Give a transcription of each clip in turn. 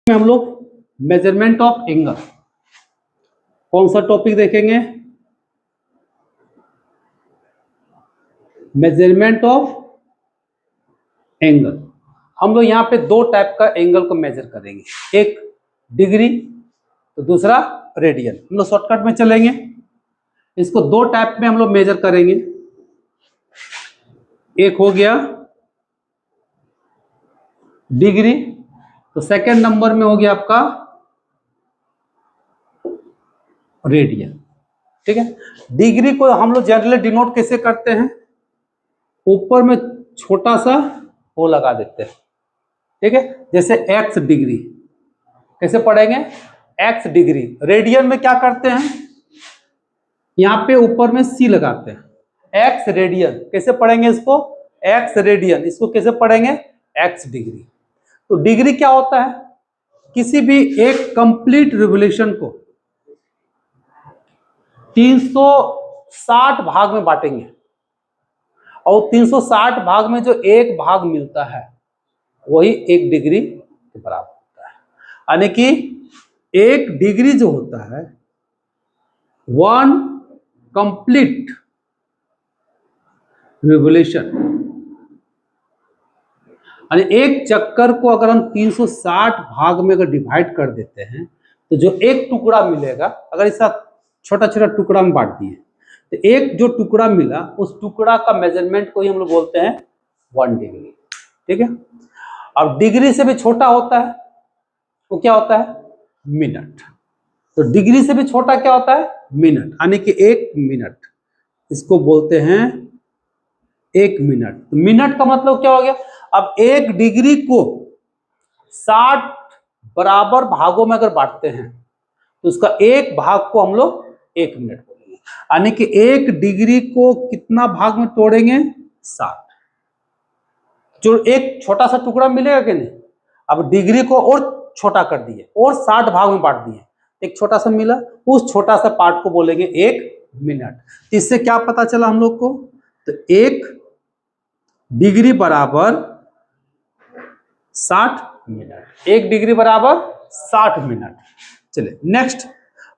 हम लोग measurement of angle कौन सा टॉपिक देखेंगे? Measurement of angle. हम लोग यहाँ पे दो टाइप का एंगल को मेजर करेंगे, एक डिग्री तो दूसरा रेडियन। हम लोग शॉर्टकट में चलेंगे, इसको दो टाइप में हम लोग मेजर करेंगे। एक हो गया डिग्री, तो सेकंड नंबर में हो गया आपका रेडियन। ठीक है, डिग्री को हम लोग जनरली डिनोट कैसे करते हैं? ऊपर में छोटा सा वो लगा देते हैं, ठीक है, जैसे x डिग्री। कैसे पढ़ेंगे? x degree. रेडियन में क्या करते हैं? यहां पे ऊपर में c लगाते हैं, x रेडियन। कैसे पढ़ेंगे इसको? x radian. इसको कैसे पढ़ेंगे? x degree. तो डिग्री क्या होता है? किसी भी एक कंप्लीट रिवोल्यूशन को 360 भाग में बांटेंगे और 360 भाग में जो एक भाग मिलता है वही एक डिग्री के बराबर होता है। यानी कि एक डिग्री जो होता है, वन कंप्लीट रिवोल्यूशन, यानी एक चक्कर को अगर हम 360 भाग में अगर डिवाइड कर देते हैं तो जो एक टुकड़ा मिलेगा, अगर इसका छोटा छोटा टुकड़ा में बांट दिए तो एक जो टुकड़ा मिला उस टुकड़ा का मेजरमेंट को ही हम लोग बोलते हैं 1 डिग्री। ठीक है, अब डिग्री से भी छोटा होता है वो क्या होता है? मिनट। तो डिग्री से भी छोटा क्या होता है? मिनट। यानी कि 1 मिनट, इसको बोलते हैं 1 मिनट। तो मिनट का मतलब क्या हो गया? अब एक डिग्री को 60 बराबर भागों में अगर बांटते हैं तो उसका एक भाग को हम लोग 1 मिनट बोलेंगे। यानी कि एक डिग्री को कितना भाग में तोड़ेंगे? 60। जो एक छोटा सा टुकड़ा मिलेगा कि नहीं? अब डिग्री को और छोटा कर दिए और 60 भाग में बांट दिए, एक छोटा सा मिला, उस छोटा सा पार्ट को बोलेंगे 1 मिनट। तो इससे क्या पता चला हम लोग को? तो 1 डिग्री बराबर 60 मिनट। 1 डिग्री बराबर 60 मिनट। चलिए नेक्स्ट,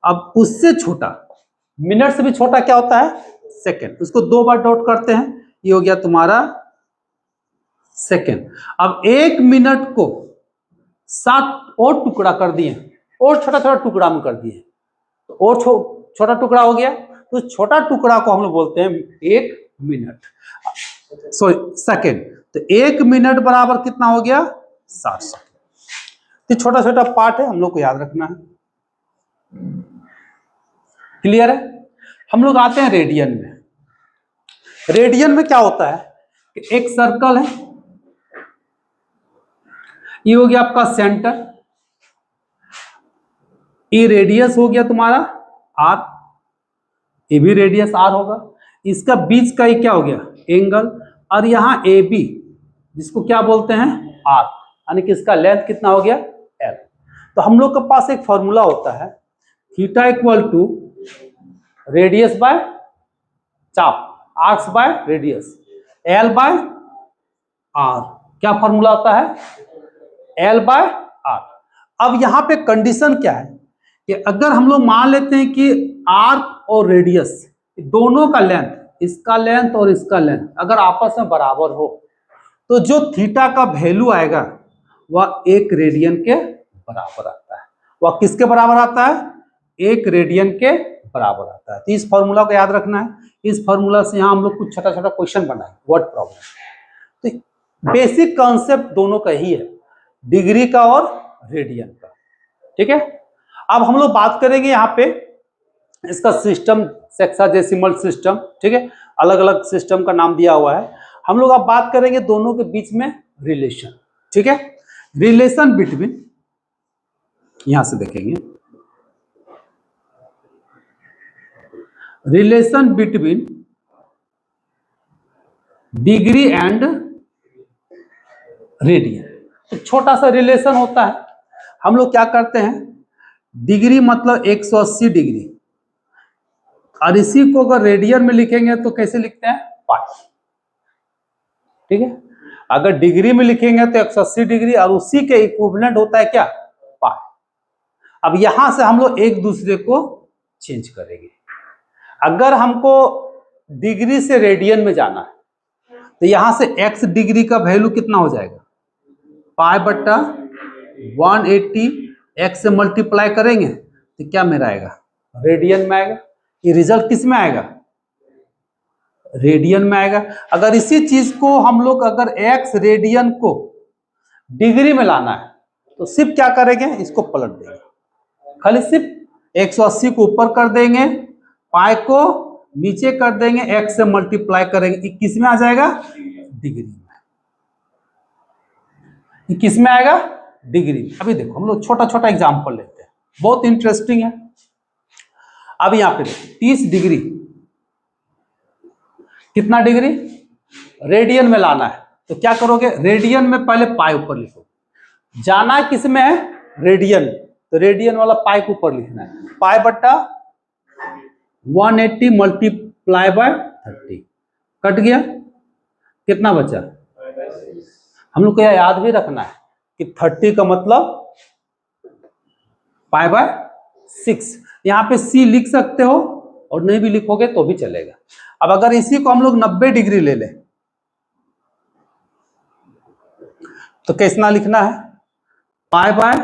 अब उससे छोटा, मिनट से भी छोटा क्या होता है? सेकंड। उसको 2 बार डॉट करते हैं, ये हो गया तुम्हारा सेकंड। अब 1 मिनट को 7 और टुकड़ा कर दिए और छोटा छोटा टुकड़ा में कर दिए तो और छोटा टुकड़ा हो गया, तो छोटा टुकड़ा को हम लोग बोलते हैं 1 मिनट, सॉरी सेकंड। तो 1 मिनट बराबर कितना हो गया? 60 सेकंड। तो छोटा छोटा पार्ट है, हम लोग को याद रखना है। क्लियर है? हम लोग आते हैं रेडियन में। रेडियन में क्या होता है कि एक सर्कल है, ये हो गया आपका सेंटर, ये रेडियस हो गया तुम्हारा आर, ये भी रेडियस आर होगा, इसका बीच का ये क्या हो गया? एंगल। और यहां ए बी, जिसको क्या बोलते हैं? आर, यानी कि इसका लेंथ कितना हो गया? एल। तो हम लोग के पास एक फॉर्मूला होता है, theta equal to radius by चाप, arcs by radius, L by R. क्या फॉर्मूला होता है? L by R. अब यहां पे कंडीशन क्या है कि अगर हम लोग मान लेते हैं कि आर्क और रेडियस दोनों का लेंथ, इसका लेंथ और इसका लेंथ अगर आपस में बराबर हो तो जो थीटा का वैल्यू आएगा वह 1 रेडियन के बराबर आता है। वह किसके बराबर आता है? 1 रेडियन के बराबर आता है। तो इस फॉर्मूला को याद रखना है। इस फॉर्मूला से यहां हम लोग कुछ छोटा छोटा क्वेश्चन बनाए, वर्ड प्रॉब्लम। तो बेसिक कॉन्सेप्ट दोनों का ही है, डिग्री का और रेडियन का। ठीक है, अब हम लोग बात करेंगे यहाँ पे इसका सिस्टम, सेक्साडेसिमल सिस्टम। ठीक है, अलग अलग सिस्टम का नाम दिया हुआ है। हम लोग अब बात करेंगे दोनों के बीच में रिलेशन। ठीक है, रिलेशन बिटवीन, यहां से देखेंगे, relation between degree and radian. तो छोटा सा रिलेशन होता है। हम लोग क्या करते हैं, डिग्री मतलब 180 डिग्री, और इसी को अगर रेडियन में लिखेंगे तो कैसे लिखते हैं? पाई। ठीक है, अगर डिग्री में लिखेंगे तो 180 डिग्री, और उसी के इक्विवेलेंट होता है क्या? अब यहां से हम लोग एक दूसरे को चेंज करेंगे। अगर हमको डिग्री से रेडियन में जाना है तो यहां से x डिग्री का वैल्यू कितना हो जाएगा, पाई बट्टा 180, x से मल्टीप्लाई करेंगे तो क्या मेरा आएगा, रेडियन में आएगा। ये रिजल्ट किस में आएगा, रेडियन में आएगा। अगर इसी चीज को हम लोग अगर x रेडियन को डिग्री में लाना है तो सिर्फ क्या करेंगे, इसको पलट देंगे, खाली सिर्फ 180 को ऊपर कर देंगे, पाई को नीचे कर देंगे, x से मल्टीप्लाई करेंगे, किस में आ जाएगा, डिग्री में। किस में आएगा, डिग्री में। अभी देखो हम लोग छोटा छोटा एग्जांपल लेते हैं, बहुत इंटरेस्टिंग है। अब यहां पे 30 डिग्री, कितना डिग्री, रेडियन में लाना है तो क्या करोगे, रेडियन में पहले पाई ऊपर लिखो, जाना है किस में है, रेडियन, तो रेडियन वाला पाई को ऊपर लिखना है, पाई बट्टा 180 मल्टीप्लाई बाय 30, कट गया, कितना बचा, हम लोग को यह याद भी रखना है कि 30 का मतलब पाई बाय 6। यहां पे c लिख सकते हो और नहीं भी लिखोगे तो भी चलेगा। अब अगर इसी को हम लोग 90 डिग्री ले लें तो कैसा लिखना है, पाई बाय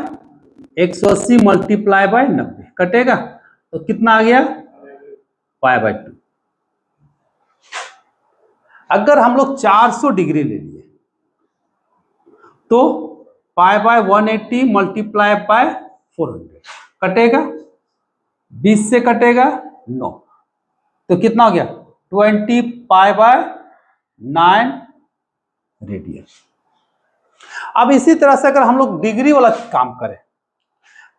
180 मल्टीप्लाई बाय 90, कटेगा तो कितना आ गया, पाई बाय 2। अगर हम लोग 400 डिग्री ले लिए तो पाई बाय 180 मल्टीप्लाई बाय 400, कटेगा, 20 से कटेगा 9, तो कितना हो गया, 20 पाई बाय 9 रेडियन। अब इसी तरह से अगर हम लोग डिग्री वाला काम करें,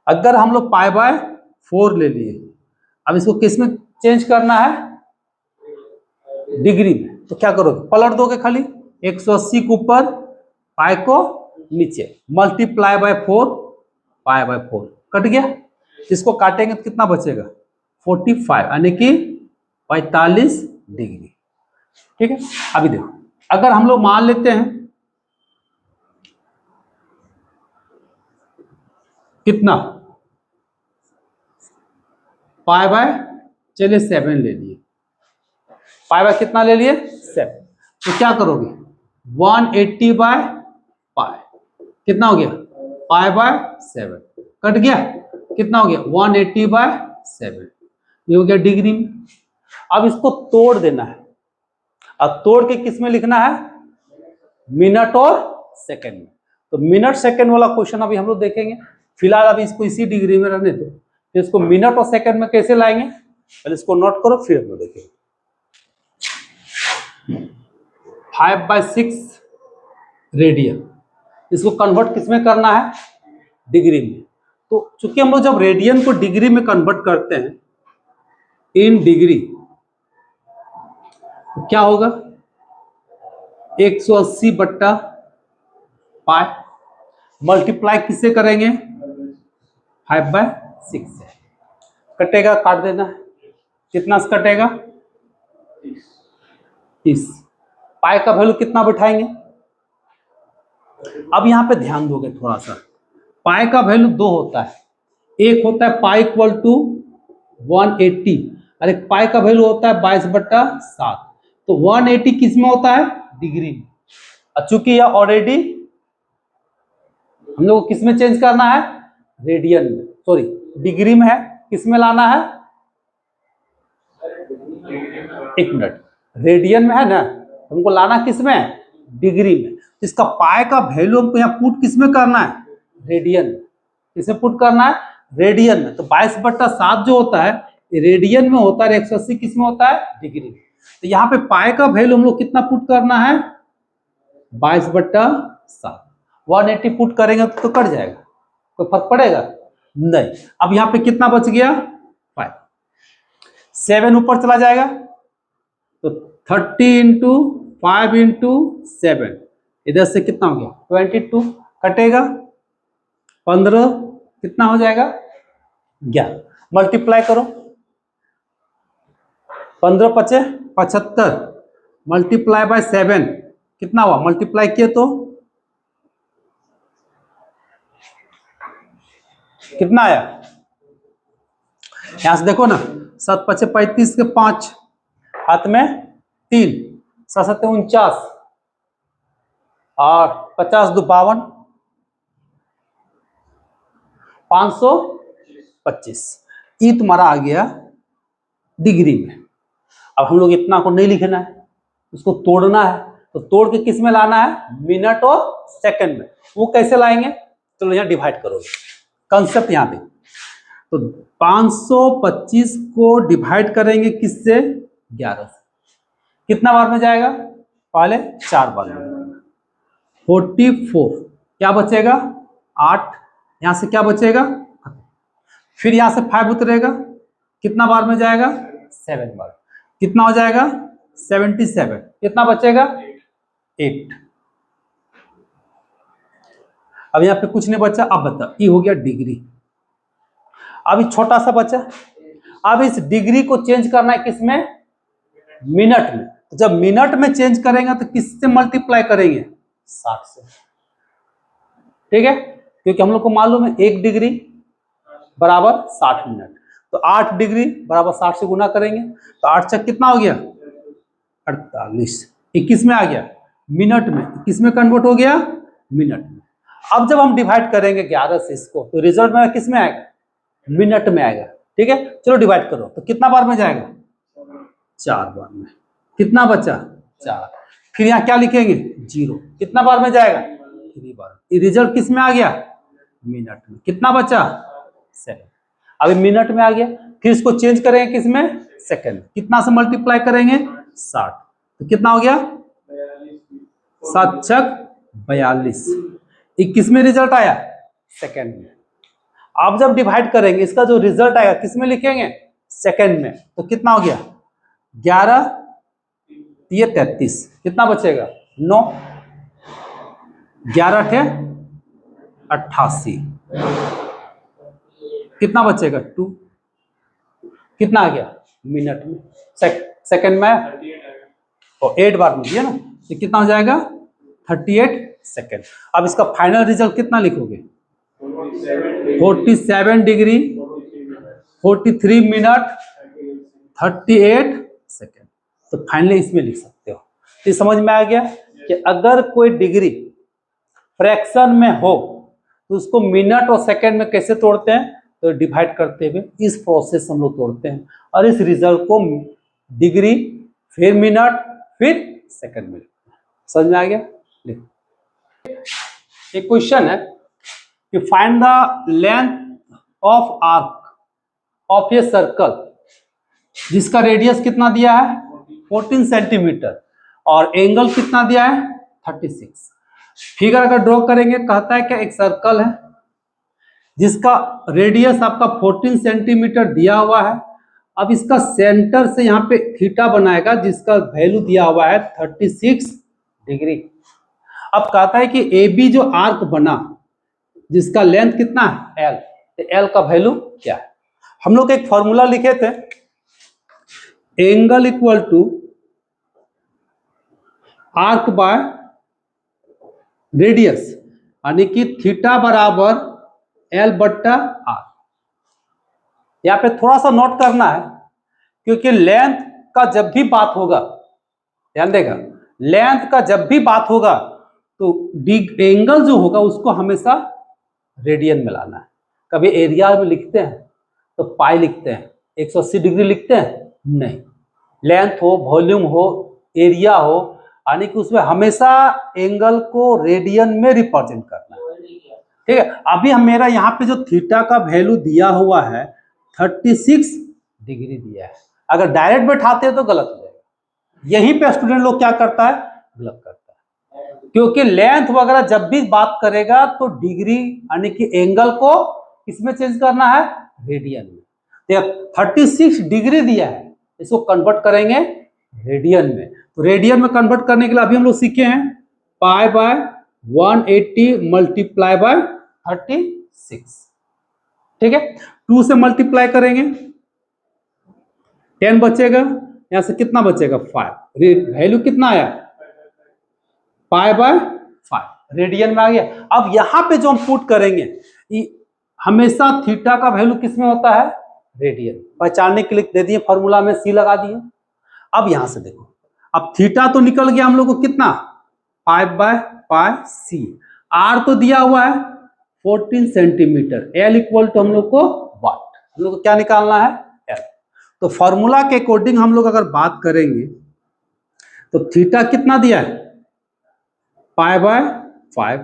अगर हम लोग पाई बाय 4 ले लिए, अब इसको किस में चेंज करना है, डिग्री में, तो क्या करोगे, पलट दोगे खाली 180 के ऊपर, पाई को नीचे, multiply by 4, pi by 4, cut गया, इसको काटेंगे तो कितना बचेगा, 45, यानी कि 45 डिग्री। ठीक है, अभी देखो अगर हम लोग मान लेते हैं कितना, पाई बाय, चलिए 7 ले लिए, पाई बाय कितना ले लिए 7, तो क्या करोगे 180 बाय पाई, कितना हो गया, पाई बाय 7, कट गया, कितना हो गया 180 बाय 7, ये हो गया डिग्री में। अब इसको तोड़ देना है, अब तोड़ के किस में लिखना है, मिनट और सेकंड में। तो मिनट सेकंड वाला क्वेश्चन अभी हम लोग देखेंगे, फिलहाल अभी इसको इसी डिग्री में रहने दो, फिर इसको मिनट और सेकंड में कैसे लाएंगे, पहले इसको नोट करो फिर हम लोग देखेंगे। 5/6 रेडियन, इसको कन्वर्ट किसमें करना है, डिग्री में। तो चूंकि हम लोग जब रेडियन को डिग्री में कन्वर्ट करते हैं इन डिग्री, तो क्या होगा 180 बट्टा पाई, मल्टीप्लाई किससे करेंगे 5/6 से, कटेगा, काट देना है, कितना से कटेगा 30, पाई का वैल्यू कितना बिठाएंगे। अब यहां पे ध्यान दोगे थोड़ा सा, पाई का वैल्यू 2 होता है, एक होता है पाई इक्वल टू 180 और एक पाई का वैल्यू होता है 22/7। तो 180 किस में होता है, डिग्री में, और चूंकि यह ऑलरेडी हम लोग को किस में चेंज करना है, रेडियन में, सॉरी डिग्री में है, किस में लाना है, एक मिनट, रेडियन में है ना, हमको लाना किस में, डिग्री में। इसका पाई का वैल्यू हमको यहाँ पुट किस में करना है, रेडियन में, किसमें पुट करना है, रेडियन में। तो 22/7 जो होता है ये रेडियन में होता है, 180 किस में होता है, डिग्री में। तो यहाँ पे पाई का वैल्यू हम लोग कितना पुट करना है, 22/7, 180 पुट करेंगे तो कट जाएगा, कोई फर्क पड़ेगा नहीं। अब यहाँ पे कितना बच गया 5, 7 ऊपर चला जाएगा तो 30 इंटू 5 इंटू 7, इधर से कितना हो गया 22, कटेगा 15, कितना हो जाएगा 11, मल्टीप्लाई करो, 15 पचे 75, मल्टीप्लाई बाय 7 कितना हुआ, मल्टीप्लाई किए तो कितना आया यहां से देखो ना, 7 5 35 के 5, हाथ में 3, 7 7 49 और 50 2 52, 525। ये तुम्हारा आ गया डिग्री में। अब हम लोग इतना को नहीं लिखना है, उसको तोड़ना है, तो तोड़ के किस में लाना है, मिनट और सेकंड में। वो कैसे लाएंगे, चलो यहाँ डिवाइड करोगे, कंसेप्ट यहाँ पे। तो 525 को डिवाइड करेंगे किससे, 11 से। कितना बार में जाएगा, पहले 4 बार में, 44। क्या बचेगा, 8। यहां से क्या बचेगा, फिर यहां से 5 उतरेगा, कितना बार में जाएगा, 7 बार। कितना हो जाएगा, 77। कितना बचेगा, 8। अब यहाँ पे कुछ नहीं बचा। अब बता, ये हो गया डिग्री। अभी छोटा सा बचा, अब इस डिग्री को चेंज करना है किसमें, मिनट में। तो जब मिनट में चेंज करेंगे तो किससे मल्टीप्लाई करेंगे, 60 से। ठीक है, क्योंकि हम लोग को मालूम है 1 डिग्री बराबर 60 मिनट। तो 8 डिग्री बराबर 60 से गुना करेंगे, तो 8 चक कितना हो गया, 48। 21 में आ गया, मिनट में। किस में कन्वर्ट हो गया, मिनट में। अब जब हम डिवाइड करेंगे 11 से इसको, तो रिजल्ट में किस में आएगा, मिनट में आएगा। ठीक है, चलो डिवाइड करो, तो कितना बार में जाएगा, 4 बार में। कितना बचा, 4। फिर यहाँ क्या लिखेंगे, 0। कितना बार में जाएगा, 3 बार। ये रिजल्ट किस में आ गया, मिनट में। कितना बचा, 7। अभी मिनट में आ गया, फिर इसको चेंज करेंगे किसमें, सेकंड। कितना से मल्टीप्लाई करेंगे, 60। तो कितना हो गया, 7 छक 42। 21 में रिजल्ट आया, सेकंड में। आप जब डिवाइड करेंगे, इसका जो रिजल्ट आएगा किस में लिखेंगे, सेकंड में। तो कितना हो गया, 11 ये 33। कितना बचेगा, 9। 11 थे 88। कितना बचेगा, 2। कितना आ गया, मिनट में। सेकंड में और 8 बार में दिया ना, तो कितना हो जाएगा, 38 सेकंड। अब इसका फाइनल रिजल्ट कितना लिखोगे, 47 डिग्री 43 मिनट 38 सेकंड। तो फाइनली इसमें लिख सकते हो। तो समझ में आ गया कि अगर कोई डिग्री फ्रैक्शन में हो तो उसको मिनट और सेकंड में कैसे तोड़ते हैं, तो डिवाइड करते हुए इस प्रोसेस हम लोग तोड़ते हैं, और इस रिजल्ट को डिग्री फिर मिनट फिर सेकंड में। समझ में आ गया। एक क्वेश्चन है कि find the length of arc of a circle, जिसका रेडियस कितना दिया है, 14 सेंटीमीटर, और एंगल कितना दिया है, 36। फिगर अगर ड्रॉ करेंगे, कहता है कि एक सर्कल है जिसका रेडियस आपका 14 सेंटीमीटर दिया हुआ है। अब इसका सेंटर से यहाँ पे थीटा बनाएगा जिसका वैल्यू दिया हुआ है 36 डिग्री। अब कहता है कि ए बी जो आर्क बना जिसका लेंथ कितना है, एल, तो एल का वैल्यू क्या है। हम लोग एक फॉर्मूला लिखे थे, angle equal to arc by radius, यानी कि थीटा बराबर एल बट्टा आर। यहां पे थोड़ा सा नोट करना है, क्योंकि लेंथ का जब भी बात होगा, ध्यान देगा, लेंथ का जब भी बात होगा तो एंगल जो होगा उसको हमेशा रेडियन में लाना है। कभी एरिया में लिखते हैं तो पाई लिखते हैं, 180 डिग्री लिखते हैं, नहीं। लेंथ हो, वॉल्यूम हो, एरिया हो, यानी कि उसमें हमेशा एंगल को रेडियन में रिप्रेजेंट करना है। ठीक है, अभी हम मेरा यहाँ पे जो थीटा का वैल्यू दिया हुआ है 36 डिग्री दिया है। अगर डायरेक्ट बैठाते हैं तो गलत हो जाएगा। यहीं पे स्टूडेंट लोग क्या करता है, गलत करता है, क्योंकि लेंथ वगैरह जब भी बात करेगा तो डिग्री यानी कि एंगल को किसमें चेंज करना है, रेडियन में। तो 36 डिग्री दिया है, इसको कन्वर्ट करेंगे रेडियन में। तो रेडियन में कन्वर्ट करने के लिए अभी हम लोग सीखे हैं पाई बाय 180 मल्टीप्लाई बाय 36। ठीक है, 2 से मल्टीप्लाई करेंगे 10 बचेगा, यहां से कितना बचेगा, 5। वैल्यू कितना आया, पाई बाय 5 रेडियन में आ गया। अब यहां पे जो हम पुट करेंगे, हमेशा थीटा का वैल्यू किस में होता है, रेडियन पहचानने के लिए दे दिए, फॉर्मूला में सी लगा दिए। अब यहां से देखो, अब थीटा तो निकल गया हम लोग को कितना 5/πc, आर तो दिया हुआ है 14 सेंटीमीटर, एल इक्वल टू हम लोग को वाट, हम लोग को क्या निकालना है एल। तो फॉर्मूला के अकॉर्डिंग हम लोग अगर बात करेंगे तो थीटा कितना दिया है π/5,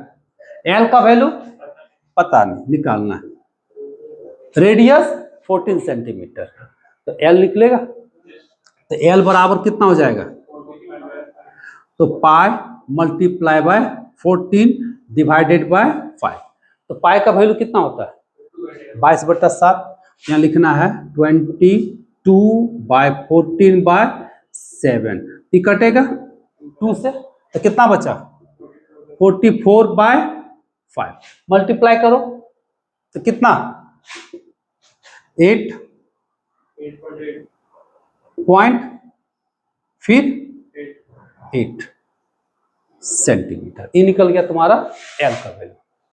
एल का वैल्यू पता नहीं, निकालना है, रेडियस 14 सेंटीमीटर, तो एल निकलेगा, तो एल बराबर कितना हो जाएगा, तो पाई मल्टीप्लाई बाय 14 डिवाइडेड बाय 5, तो पाई का वैल्यू कितना होता है 22/7, यहाँ लिखना है 22/14/7, ये कटेगा 2 से, तो कितना बचा 44/5, मल्टीप्लाई करो तो कितना 8 पॉइंट फिर 8 सेंटीमीटर, ये निकल गया तुम्हारा एल का वैल्यू।